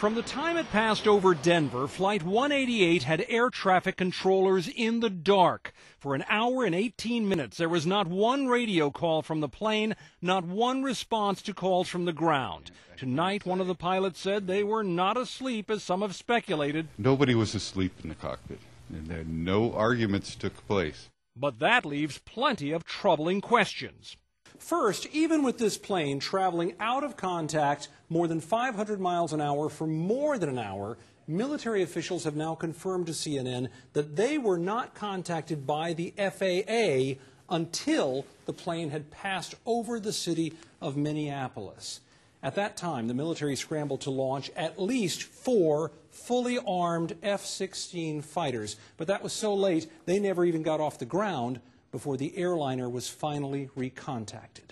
From the time it passed over Denver, Flight 188 had air traffic controllers in the dark. For an hour and 18 minutes, there was not one radio call from the plane, not one response to calls from the ground. Tonight, one of the pilots said they were not asleep, as some have speculated. Nobody was asleep in the cockpit, and no arguments took place. But that leaves plenty of troubling questions. First, even with this plane traveling out of contact more than 500 miles an hour for more than an hour, military officials have now confirmed to CNN that they were not contacted by the FAA until the plane had passed over the city of Minneapolis. At that time, the military scrambled to launch at least 4 fully armed F-16 fighters, but that was so late they never even got off the ground before the airliner was finally recontacted.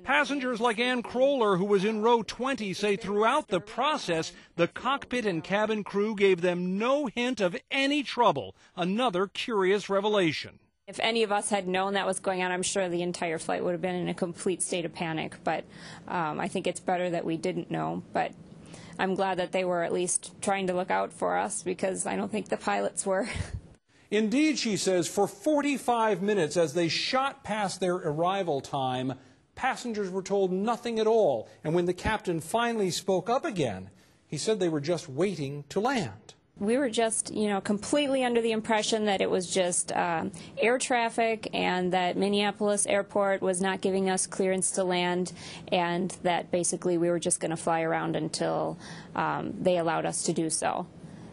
Passengers like Ann Kroller, who was in row 20, say throughout the process, the cockpit and cabin crew gave them no hint of any trouble. Another curious revelation. If any of us had known that was going on, I'm sure the entire flight would have been in a complete state of panic. But I think it's better that we didn't know. But I'm glad that they were at least trying to look out for us, because I don't think the pilots were. Indeed, she says, for 45 minutes as they shot past their arrival time, passengers were told nothing at all. And when the captain finally spoke up again, he said they were just waiting to land. We were just, completely under the impression that it was just air traffic, and that Minneapolis Airport was not giving us clearance to land, and that basically we were just going to fly around until they allowed us to do so.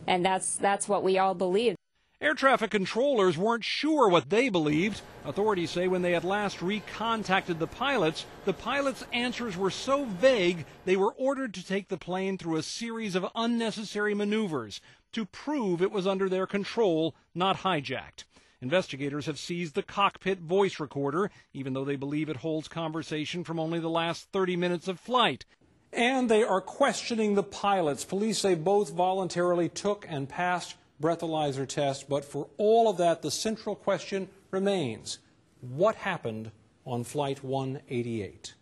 And that's what we all believed. Air traffic controllers weren't sure what they believed. Authorities say when they at last recontacted the pilots' answers were so vague they were ordered to take the plane through a series of unnecessary maneuvers to prove it was under their control, not hijacked. Investigators have seized the cockpit voice recorder, even though they believe it holds conversation from only the last 30 minutes of flight. And they are questioning the pilots. Police say both voluntarily took and passed breathalyzer tests, but for all of that, the central question remains: what happened on Flight 188?